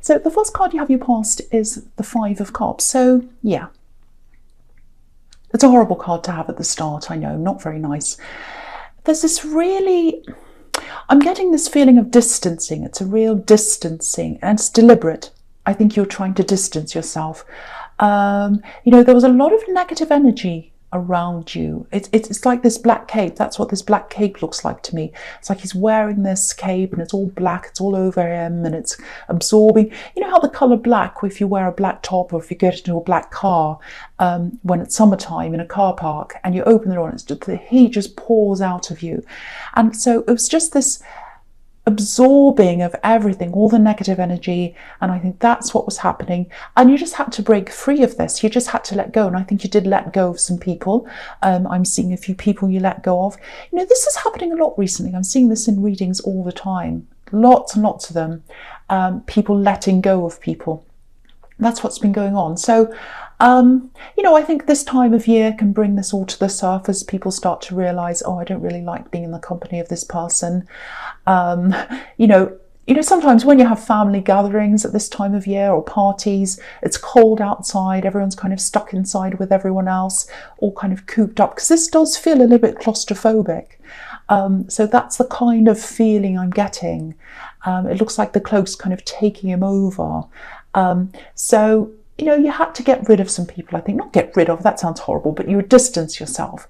So the first card you have your past is the Five of Cups. So yeah, it's a horrible card to have at the start. I know, not very nice. There's this really, I'm getting this feeling of distancing. It's a real distancing, and it's deliberate. I think you're trying to distance yourself. You know, there was a lot of negative energy around you. It's like this black cape. That's what this black cape looks like to me. It's like he's wearing this cape and it's all black, it's all over him, and it's absorbing. You know how the colour black, if you wear a black top or if you get into a black car when it's summertime in a car park and you open the door and it's just, the heat just pours out of you. And so it was just this absorbing of everything, all the negative energy, and I think that's what was happening. And you just had to break free of this. You just had to let go, and I think you did let go of some people. I'm seeing a few people you let go of. You know, this is happening a lot recently. I'm seeing this in readings all the time, lots and lots of them. People letting go of people. That's what's been going on. So you know, I think this time of year can bring this all to the surface. People start to realise, oh, I don't really like being in the company of this person. You know, sometimes when you have family gatherings at this time of year or parties, it's cold outside, everyone's kind of stuck inside with everyone else, all kind of cooped up, because this does feel a little bit claustrophobic. So that's the kind of feeling I'm getting. It looks like the cloak's kind of taking him over. So, you know, you had to get rid of some people, I think. Not get rid of, that sounds horrible, but you would distance yourself.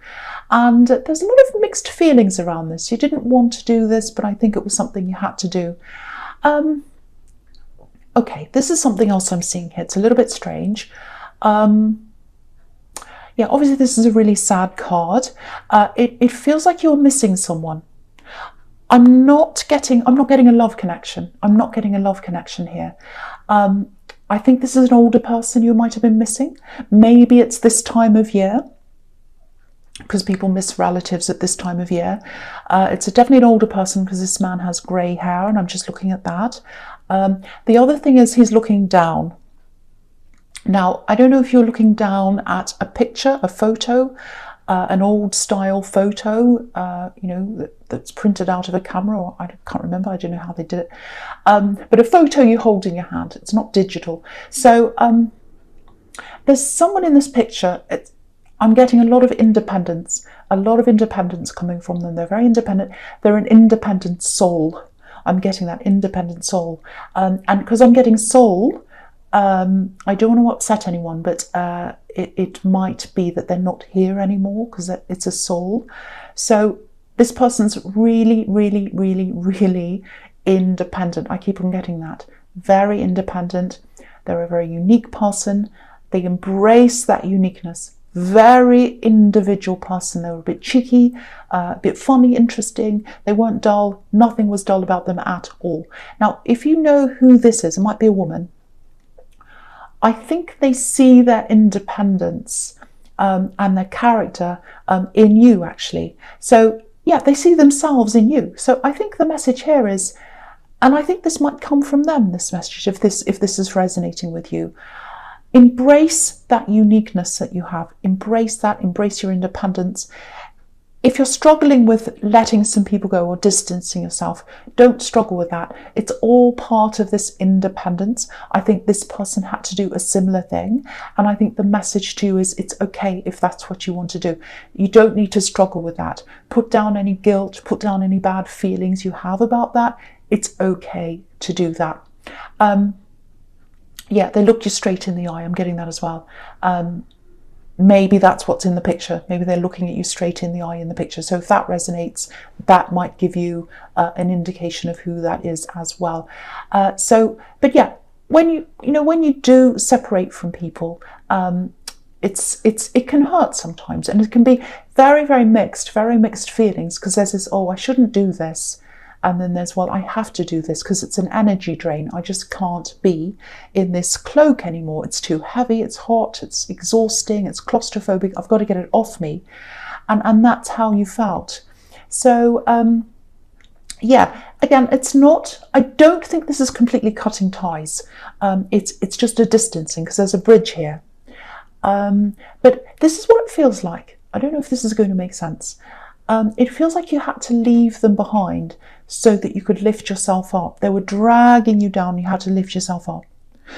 And there's a lot of mixed feelings around this. You didn't want to do this, but I think it was something you had to do. Okay, this is something else I'm seeing here. It's a little bit strange. Yeah, obviously this is a really sad card. It feels like you're missing someone. I'm not getting a love connection. I'm not getting a love connection here. I think this is an older person you might have been missing. Maybe it's this time of year, because people miss relatives at this time of year. It's definitely an older person because this man has grey hair, and I'm just looking at that. The other thing is he's looking down. Now, I don't know if you're looking down at a picture, a photo, an old style photo, you know, that's printed out of a camera, or I can't remember, I don't know how they did it. But a photo you hold in your hand, it's not digital. So there's someone in this picture, I'm getting a lot of independence coming from them. They're very independent. They're an independent soul. I'm getting that independent soul. And because I'm getting soul, I don't want to upset anyone, but it might be that they're not here anymore because it's a soul. So this person's really, really, really, really independent. I keep on getting that. Very independent. They're a very unique person. They embrace that uniqueness. Very individual person. They were a bit cheeky, a bit funny, interesting. They weren't dull. Nothing was dull about them at all. Now, if you know who this is, it might be a woman. I think they see their independence and their character in you, actually. So, yeah, they see themselves in you. So I think the message here is, and I think this might come from them, this message, if this is resonating with you. Embrace that uniqueness that you have. Embrace that. Embrace your independence. If you're struggling with letting some people go or distancing yourself, don't struggle with that. It's all part of this independence. I think this person had to do a similar thing. And I think the message to you is it's okay if that's what you want to do. You don't need to struggle with that. Put down any guilt, put down any bad feelings you have about that. It's okay to do that. Yeah, they looked you straight in the eye. I'm getting that as well. Maybe that's what's in the picture. Maybe they're looking at you straight in the eye in the picture. So if that resonates, that might give you an indication of who that is as well. But yeah, when you do separate from people, it can hurt sometimes, and it can be very, very mixed feelings, because there's this, oh, I shouldn't do this. And then there's, well, I have to do this because it's an energy drain. I just can't be in this cloak anymore. It's too heavy, it's hot, it's exhausting, it's claustrophobic. I've got to get it off me. And that's how you felt. So, yeah, again, it's not, I don't think this is completely cutting ties. It's just a distancing, because there's a bridge here. But this is what it feels like. I don't know if this is going to make sense. It feels like you had to leave them behind so that you could lift yourself up. They were dragging you down. You had to lift yourself up.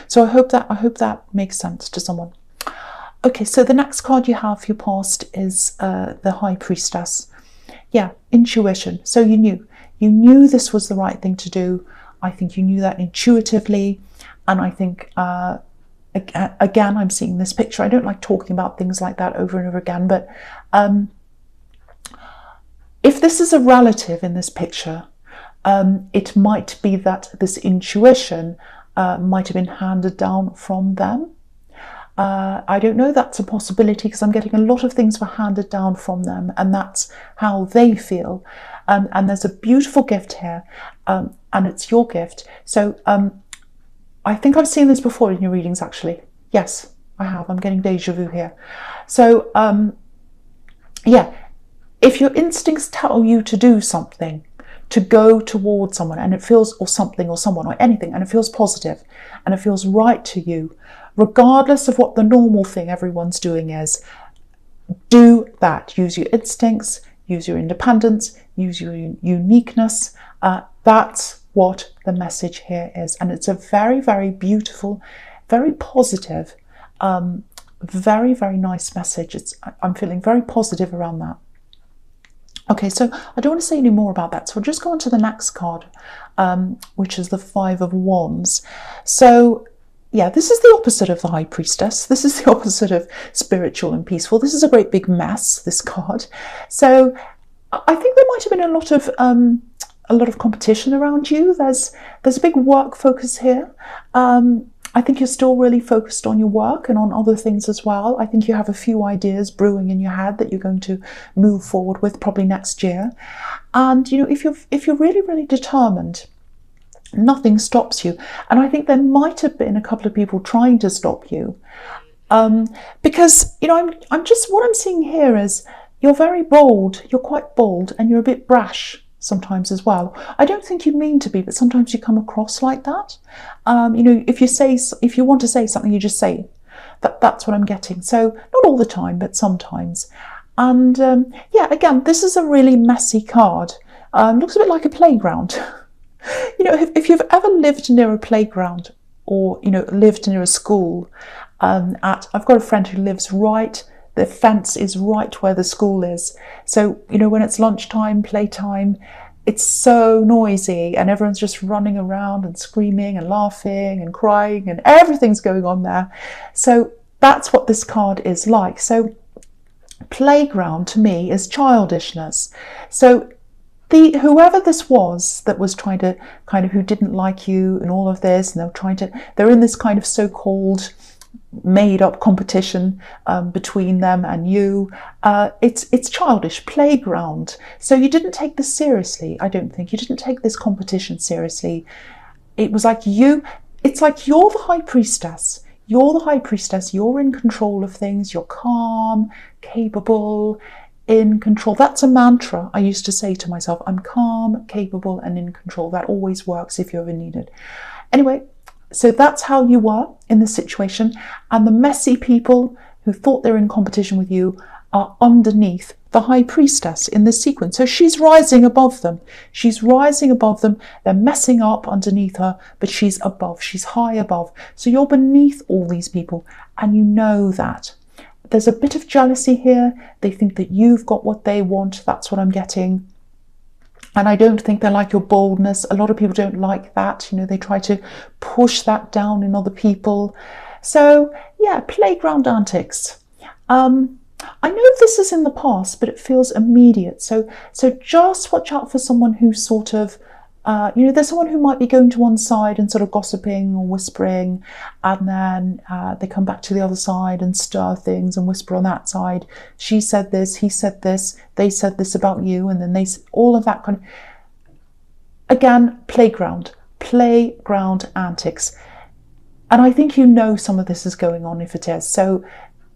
So I hope that makes sense to someone. Okay, so the next card you have for your past is the High Priestess. Yeah, intuition. So you knew this was the right thing to do. I think you knew that intuitively, and I think again, I'm seeing this picture. I don't like talking about things like that over and over again, but if this is a relative in this picture, it might be that this intuition might have been handed down from them. I don't know, that's a possibility, because I'm getting a lot of things were handed down from them, and that's how they feel. And there's a beautiful gift here, and it's your gift. So I think I've seen this before in your readings, actually. Yes, I have. I'm getting deja vu here. So yeah, if your instincts tell you to do something, to go towards someone, and it feels, or something or someone or anything, and it feels positive and it feels right to you, regardless of what the normal thing everyone's doing is, do that. Use your instincts, use your independence, use your uniqueness. That's what the message here is. And it's a very, very beautiful, very positive, very, very nice message. I'm feeling very positive around that. Okay, so I don't want to say any more about that. So I'll just go on to the next card, which is the Five of Wands. So yeah, this is the opposite of the High Priestess. This is the opposite of spiritual and peaceful. This is a great big mess, this card. So I think there might have been a lot of competition around you. There's a big work focus here. I think you're still really focused on your work and on other things as well. I think you have a few ideas brewing in your head that you're going to move forward with probably next year. And you know, if you're really, really determined, nothing stops you. And I think there might have been a couple of people trying to stop you, because you know, I'm just, what I'm seeing here is you're very bold. You're quite bold, and you're a bit brash sometimes as well. I don't think you mean to be, but sometimes you come across like that. You know, if you want to say something, you just say it. That's what I'm getting. So not all the time, but sometimes. And yeah, again, this is a really messy card. Looks a bit like a playground. You know, if you've ever lived near a playground, or you know, lived near a school, I've got a friend who lives right, the fence is right where the school is. So, you know, when it's lunchtime, playtime, it's so noisy and everyone's just running around and screaming and laughing and crying and everything's going on there. So that's what this card is like. So playground to me is childishness. So whoever this was that was trying to kind of, who didn't like you and all of this, and they're in this kind of so-called made up competition between them and you. It's childish, playground. So you didn't take this seriously. I don't think you didn't take this competition seriously. It was like it's like you're the High Priestess. You're the High Priestess. You're in control of things. You're calm, capable, in control. That's a mantra I used to say to myself. I'm calm, capable, and in control. That always works if you ever need it. Anyway, so that's how you were in this situation. And the messy people who thought they were in competition with you are underneath the High Priestess in this sequence. So she's rising above them. She's rising above them. They're messing up underneath her, but she's above. She's high above. So you're beneath all these people, and you know that. There's a bit of jealousy here. They think that you've got what they want. That's what I'm getting. And I don't think they like your boldness. A lot of people don't like that. You know, they try to push that down in other people. So yeah, playground antics. I know this is in the past, but it feels immediate. So just watch out for someone who's sort of, you know, there's someone who might be going to one side and sort of gossiping or whispering, and then they come back to the other side and stir things and whisper on that side. She said this, he said this, they said this about you, and then all of that kind of, again, playground antics. And I think you know some of this is going on if it is. So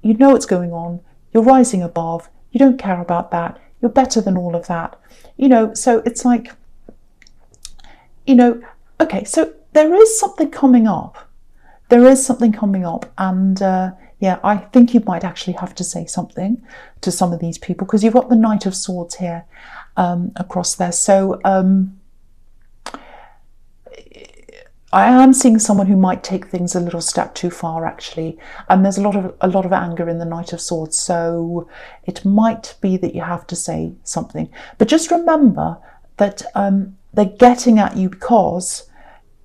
you know it's going on. You're rising above. You don't care about that. You're better than all of that. You know, so it's like, you know, okay, so there is something coming up there is something coming up, and yeah, I think you might actually have to say something to some of these people, because you've got the Knight of Swords here across there. So I am seeing someone who might take things a little step too far, actually, and there's a lot of anger in the Knight of Swords. So it might be that you have to say something, but just remember that they're getting at you because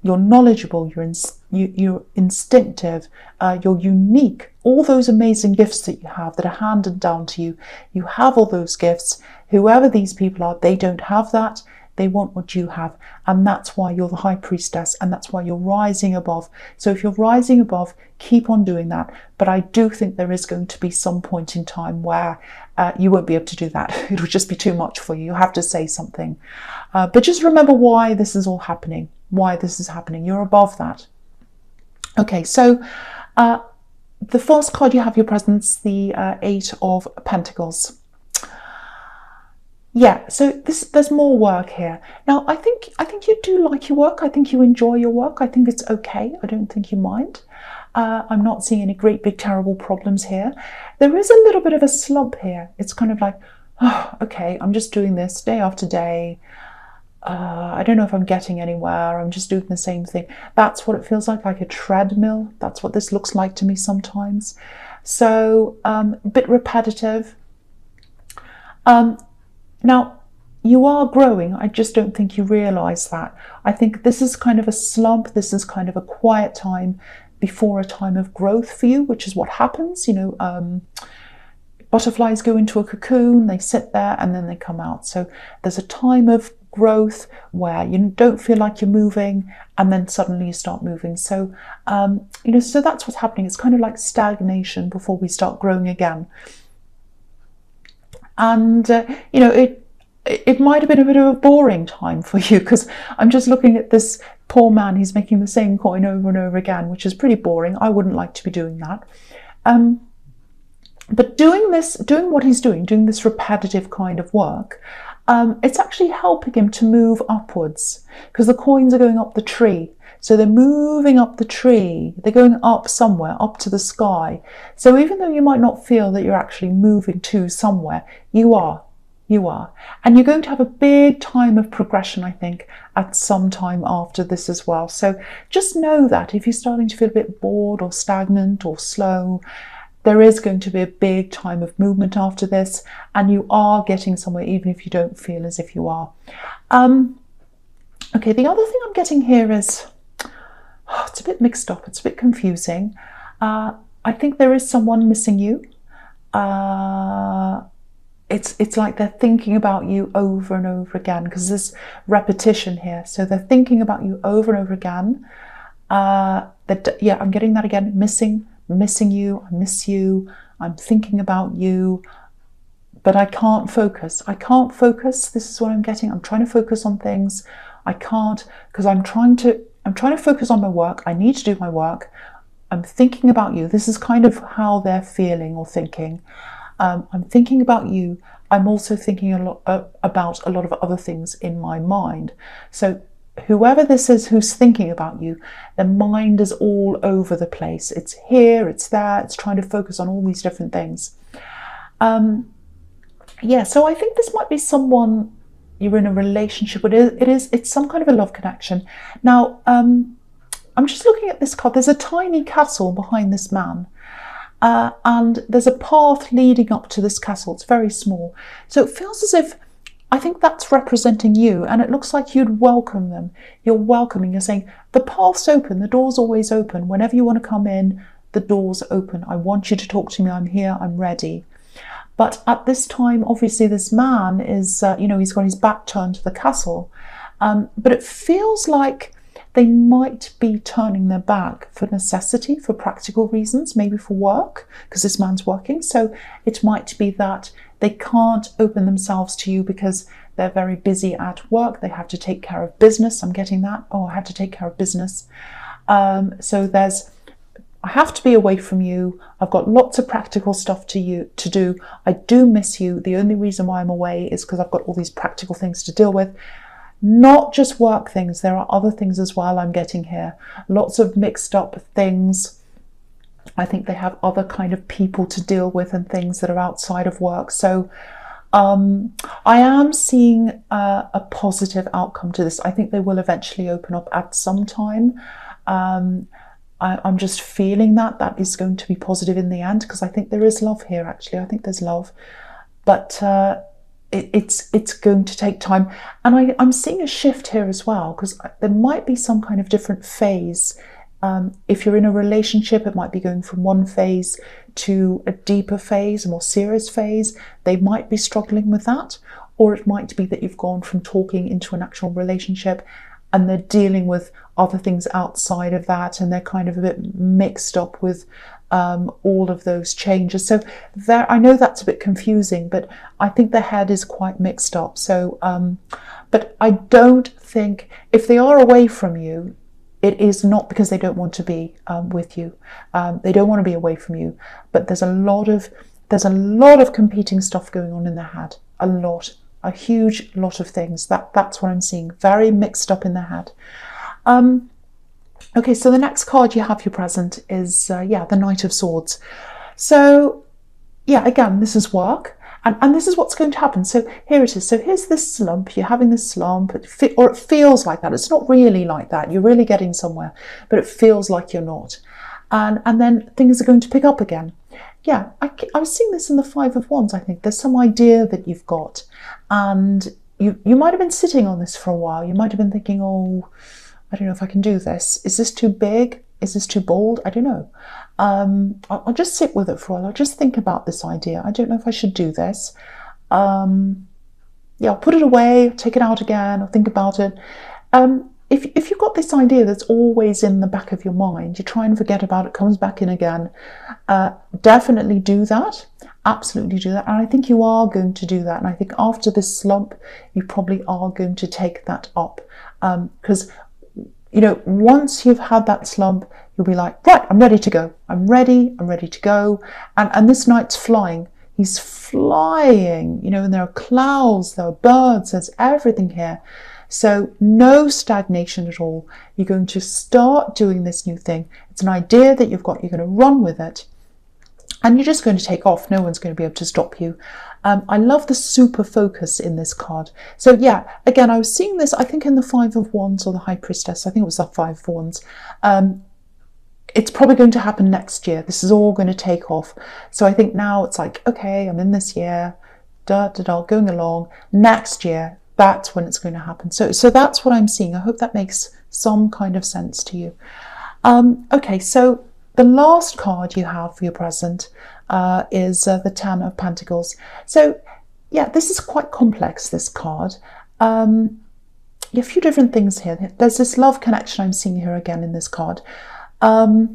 you're knowledgeable, you're instinctive, you're unique. All those amazing gifts that you have that are handed down to you, you have all those gifts. Whoever these people are, they don't have that. They want what you have, and that's why you're the High Priestess, and that's why you're rising above. So if you're rising above, keep on doing that. But I do think there is going to be some point in time where you won't be able to do that. It'll just be too much for you. You have to say something. But just remember why this is all happening, why this is happening. You're above that. Okay, so the first card you have your presence, the Eight of Pentacles. Yeah, so there's more work here. Now, I think you do like your work. I think you enjoy your work. I think it's okay. I don't think you mind. I'm not seeing any great, big, terrible problems here. There is a little bit of a slump here. It's kind of like, oh, okay, I'm just doing this day after day. I don't know if I'm getting anywhere. I'm just doing the same thing. That's what it feels like a treadmill. That's what this looks like to me sometimes. So a bit repetitive. Now, you are growing. I just don't think you realise that. I think this is kind of a slump. This is kind of a quiet time before a time of growth for you, which is what happens. You know, butterflies go into a cocoon, they sit there, and then they come out. So there's a time of growth where you don't feel like you're moving, and then suddenly you start moving. So, you know, so that's what's happening. It's kind of like stagnation before we start growing again. And you know, it might have been a bit of a boring time for you, because I'm just looking at this poor man. He's making the same coin over and over again, which is pretty boring. I wouldn't like to be doing that. But doing what he's doing this repetitive kind of work, it's actually helping him to move upwards, because the coins are going up the tree. So they're moving up the tree, they're going up somewhere, up to the sky. So even though you might not feel that you're actually moving to somewhere, you are. And you're going to have a big time of progression, I think, at some time after this as well. So just know that if you're starting to feel a bit bored or stagnant or slow, there is going to be a big time of movement after this, and you are getting somewhere, even if you don't feel as if you are. Okay, the other thing I'm getting here is, it's a bit mixed up, it's a bit confusing. I think there is someone missing you. It's like they're thinking about you over and over again, because there's repetition here. So they're thinking about you over and over again. Yeah, I'm getting that again. Missing you, I miss you, I'm thinking about you, but I can't focus. This is what I'm getting. I'm trying to focus on things. I can't, because I'm trying to focus on my work. I need to do my work. I'm thinking about you. This is kind of how they're feeling or thinking. I'm thinking about you. I'm also thinking a lot about a lot of other things in my mind. So whoever this is who's thinking about you, their mind is all over the place. It's here, it's there, it's trying to focus on all these different things. Yeah, so I think this might be someone you're in a relationship with. It's some kind of a love connection. Now, I'm just looking at this card. There's a tiny castle behind this man. And there's a path leading up to this castle. It's very small. So it feels as if, I think that's representing you, and it looks like you'd welcome them. You're welcoming, you're saying, the path's open, the door's always open. Whenever you want to come in, the door's open. I want you to talk to me, I'm here, I'm ready. But at this time, obviously this man is, you know, he's got his back turned to the castle. But it feels like they might be turning their back for necessity, for practical reasons, maybe for work, because this man's working. So it might be that they can't open themselves to you because they're very busy at work. They have to take care of business. I'm getting that. Oh, I have to take care of business. So I have to be away from you. I've got lots of practical stuff to do. I do miss you. The only reason why I'm away is because I've got all these practical things to deal with. Not just work things, there are other things as well I'm getting here. Lots of mixed up things. I think they have other kind of people to deal with and things that are outside of work. So I am seeing a positive outcome to this. I think they will eventually open up at some time. I'm just feeling that is going to be positive in the end, because I think there is love here, actually. I think there's love. But it's going to take time. And I'm seeing a shift here as well, because there might be some kind of different phase. If you're in a relationship, it might be going from one phase to a deeper phase, a more serious phase. They might be struggling with that. Or it might be that you've gone from talking into an actual relationship and they're dealing with other things outside of that, and they're kind of a bit mixed up with all of those changes. So there, I know that's a bit confusing, but I think the head is quite mixed up. So, but I don't think, if they are away from you, it is not because they don't want to be with you. They don't want to be away from you, but there's a lot of competing stuff going on in their head. A huge lot of things. That's what I'm seeing. Very mixed up in their head. Okay, so the next card you have, your present, is the Knight of Swords. So yeah, again, this is work. And this is what's going to happen. So here it is. So here's this slump. You're having this slump, or it feels like that. It's not really like that. You're really getting somewhere, but it feels like you're not. And then things are going to pick up again. Yeah, I was seeing this in the Five of Wands, I think. There's some idea that you've got. And you might have been sitting on this for a while. You might have been thinking, oh, I don't know if I can do this. Is this too big? Is this too bold? I don't know. I'll just sit with it for a while. I'll just think about this idea. I don't know if I should do this. I'll put it away, take it out again, I'll think about it. If you've got this idea that's always in the back of your mind, you try and forget about it, comes back in again, definitely do that. Absolutely do that. And I think you are going to do that. And I think after this slump, you probably are going to take that up. Because, once you've had that slump, you'll be like, right, I'm ready to go. I'm ready to go. And this knight's flying. He's flying, and there are clouds, there are birds, there's everything here. So no stagnation at all. You're going to start doing this new thing. It's an idea that you've got. You're going to run with it. And you're just going to take off. No one's going to be able to stop you. I love the super focus in this card. So yeah, again, I was seeing this, I think in the Five of Wands or the High Priestess. I think it was the Five of Wands. It's probably going to happen next year. This is all going to take off. So I think now it's like, okay, I'm in this year, going along. Next year, that's when it's going to happen. So that's what I'm seeing. I hope that makes some kind of sense to you. Okay, so the last card you have for your present is the Ten of Pentacles. So yeah, this is quite complex, this card. A few different things here. There's this love connection I'm seeing here again in this card. Yeah,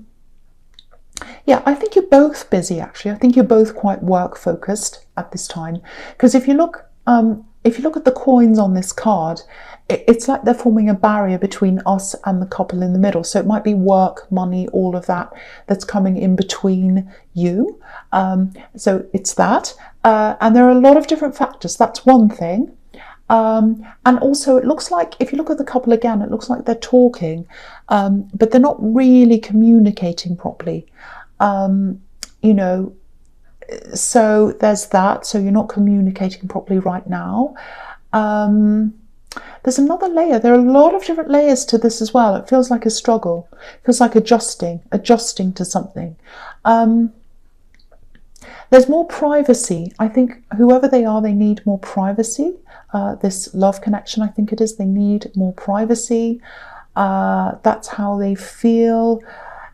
I think you're both busy, actually. I think you're both quite work focused at this time. Because if you look at the coins on this card, it's like they're forming a barrier between us and the couple in the middle. So it might be work, money, all of that that's coming in between you. So it's that. And there are a lot of different factors. That's one thing. And also it looks like, if you look at the couple again, it looks like they're talking, but they're not really communicating properly. So there's that. So you're not communicating properly right now. There's another layer. There are a lot of different layers to this as well. It feels like a struggle. It feels like adjusting to something. There's more privacy. I think whoever they are, they need more privacy. This love connection, I think it is, they need more privacy. That's how they feel.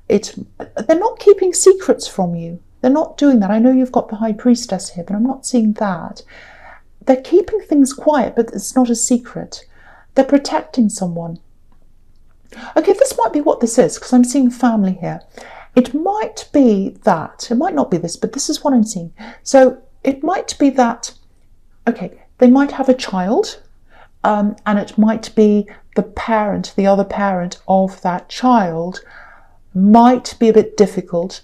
They're not keeping secrets from you. They're not doing that. I know you've got the High Priestess here, but I'm not seeing that. They're keeping things quiet, but it's not a secret. They're protecting someone. Okay, this might be what this is, because I'm seeing family here. It might be that, it might not be this, but this is what I'm seeing. So it might be that, okay, they might have a child, and it might be the parent, the other parent of that child might be a bit difficult,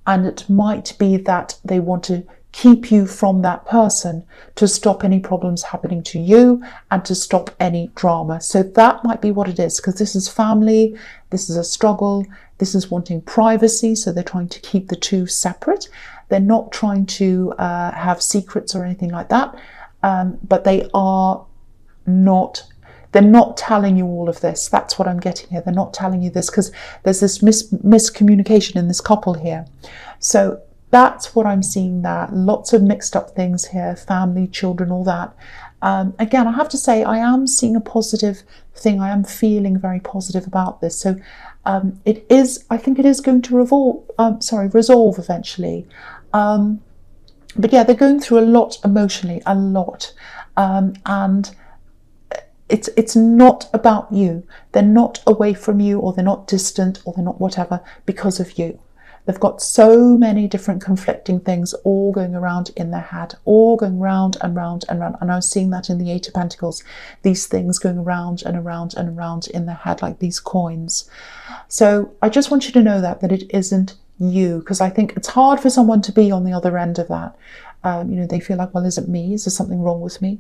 and it might be that they want to keep you from that person, to stop any problems happening to you and to stop any drama. So that might be what it is, because this is family, this is a struggle, this is wanting privacy, so they're trying to keep the two separate. They're not trying to have secrets or anything like that, but they're not telling you all of this. That's what I'm getting here. They're not telling you this because there's this miscommunication in this couple here. So that's what I'm seeing there. Lots of mixed up things here, family, children, all that. Again, I have to say, I am seeing a positive thing. I am feeling very positive about this. So I think it is going to resolve eventually. But yeah, they're going through a lot emotionally, a lot. And it's not about you. They're not away from you, or they're not distant, or they're not whatever because of you. They've got so many different conflicting things all going around in their head, all going round and round and round. And I was seeing that in the Eight of Pentacles, these things going around and around and around in their head like these coins. So I just want you to know that it isn't you, because I think it's hard for someone to be on the other end of that. They feel like, well, is it me? Is there something wrong with me?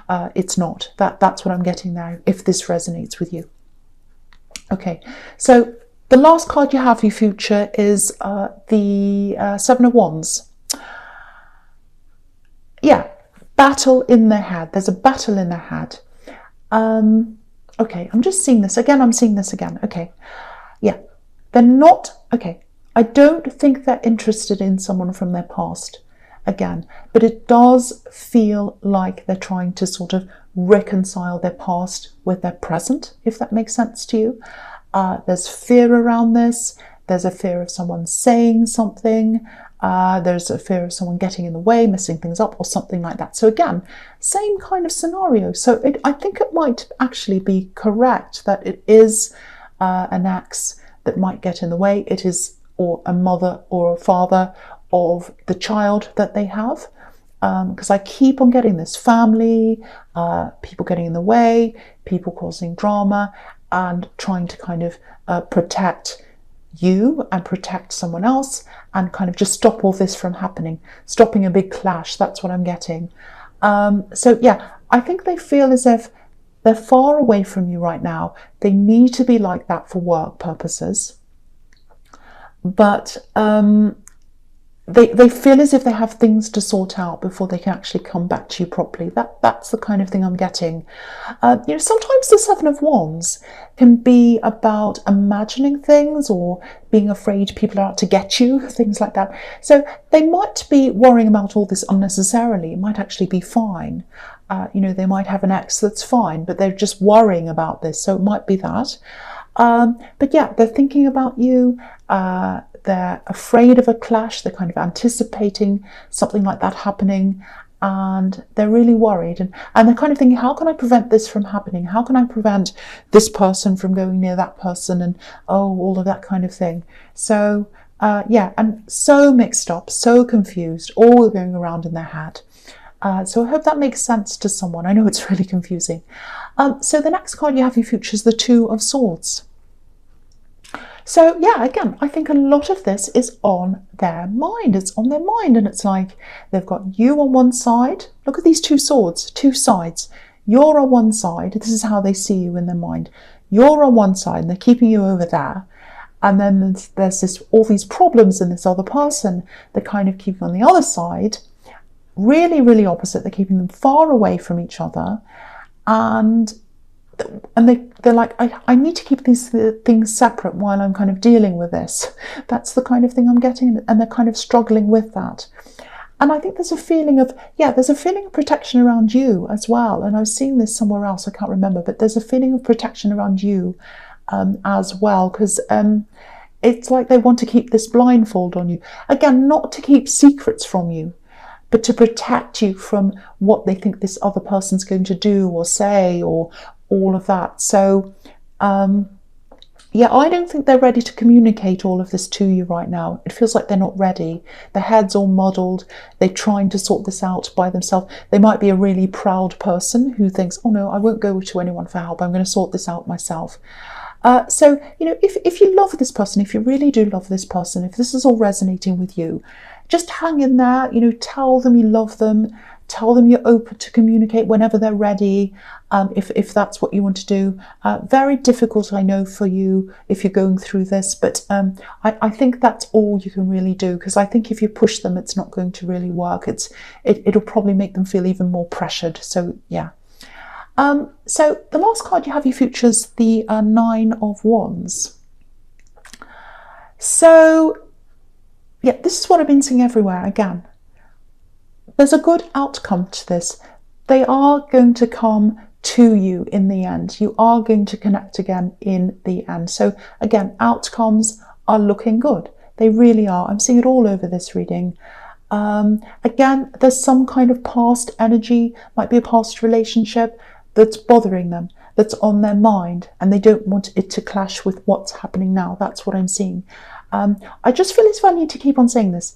It's not. That's what I'm getting now, if this resonates with you. Okay, so the last card you have for your future is the Seven of Wands. Yeah, battle in their head. There's a battle in their head. Okay, I'm just seeing this again. I'm seeing this again. Okay, yeah, they're not, okay, I don't think they're interested in someone from their past again, but it does feel like they're trying to sort of reconcile their past with their present, if that makes sense to you. There's fear around this. There's a fear of someone saying something. There's a fear of someone getting in the way, messing things up, or something like that. So again, same kind of scenario. So I think it might actually be correct that it is an ex that might get in the way. It is or a mother or a father of the child that they have. Because I keep on getting this family, people getting in the way, people causing drama, and trying to kind of protect you and protect someone else, and kind of just stop all this from happening, stopping a big clash. That's what I'm getting. So yeah, I think they feel as if they're far away from you right now. They need to be like that for work purposes, but they feel as if they have things to sort out before they can actually come back to you properly. That's the kind of thing I'm getting. Sometimes the Seven of Wands can be about imagining things, or being afraid people are out to get you, things like that. So they might be worrying about all this unnecessarily. It might actually be fine. They might have an ex that's fine, but they're just worrying about this. So it might be that. But yeah, they're thinking about you. They're afraid of a clash. They're kind of anticipating something like that happening, and they're really worried. And they're kind of thinking, how can I prevent this from happening? How can I prevent this person from going near that person? And all of that kind of thing. So yeah, and so mixed up, so confused, all going around in their head. So I hope that makes sense to someone. I know it's really confusing. So the next card you have in your future is the Two of Swords. So yeah, again, I think a lot of this is on their mind. It's on their mind, and it's like they've got you on one side. Look at these two swords, two sides. You're on one side. This is how they see you in their mind. You're on one side, and they're keeping you over there. And then there's all these problems in this other person. They're kind of keeping on the other side. Really, really opposite. They're keeping them far away from each other. And they're like, I need to keep these things separate while I'm kind of dealing with this. That's the kind of thing I'm getting, and they're kind of struggling with that. And I think there's a feeling of, there's a feeling of protection around you as well. And I was seeing this somewhere else, I can't remember, but there's a feeling of protection around you as well, because it's like they want to keep this blindfold on you. Again, not to keep secrets from you, but to protect you from what they think this other person's going to do or say, or all of that. So I don't think they're ready to communicate all of this to you right now. It feels like they're not ready. Their head's all muddled. They're trying to sort this out by themselves. They might be a really proud person who thinks, oh no, I won't go to anyone for help. I'm going to sort this out myself. So, if you love this person, if you really do love this person, if this is all resonating with you, just hang in there, tell them you love them, tell them you're open to communicate whenever they're ready, if that's what you want to do. Very difficult, I know, for you if you're going through this, but I think that's all you can really do, because I think if you push them, it's not going to really work. It'll probably make them feel even more pressured. So, yeah. So the last card you have here features the Nine of Wands. So, yeah, this is what I've been seeing everywhere again. There's a good outcome to this. They are going to come to you in the end. You are going to connect again in the end. So again, outcomes are looking good. They really are. I'm seeing it all over this reading. Again, there's some kind of past energy, might be a past relationship that's bothering them, that's on their mind, and they don't want it to clash with what's happening now. That's what I'm seeing. I just feel as if I need to keep on saying this.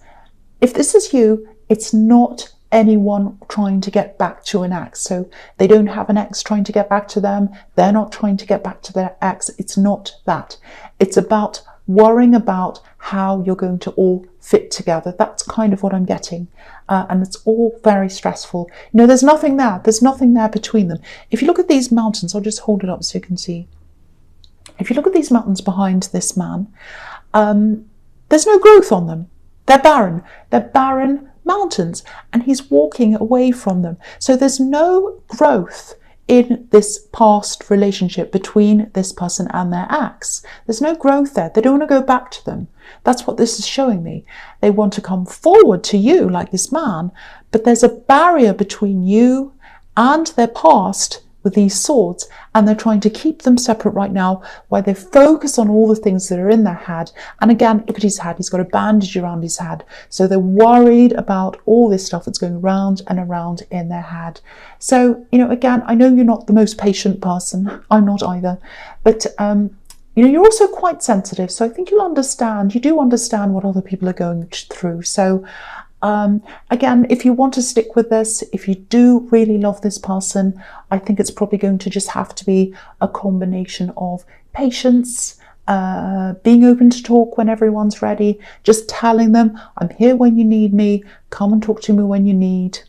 If this is you, it's not anyone trying to get back to an ex. So they don't have an ex trying to get back to them. They're not trying to get back to their ex. It's not that. It's about worrying about how you're going to all fit together. That's kind of what I'm getting. And it's all very stressful. There's nothing there. There's nothing there between them. If you look at these mountains, I'll just hold it up so you can see. If you look at these mountains behind this man, there's no growth on them. They're barren. They're barren mountains, and he's walking away from them. So there's no growth in this past relationship between this person and their ex. There's no growth there. They don't want to go back to them. That's what this is showing me. They want to come forward to you like this man, but there's a barrier between you and their past with these swords, and they're trying to keep them separate right now while they focus on all the things that are in their head. And again, look at his head. He's got a bandage around his head. So they're worried about all this stuff that's going round and around in their head. So, again, I know you're not the most patient person. I'm not either. But, you're also quite sensitive. So I think you do understand what other people are going through. So, again, if you want to stick with this, if you do really love this person, I think it's probably going to just have to be a combination of patience, being open to talk when everyone's ready, just telling them, I'm here when you need me, come and talk to me when you need.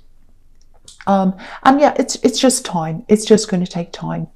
And yeah, it's just time. It's just going to take time.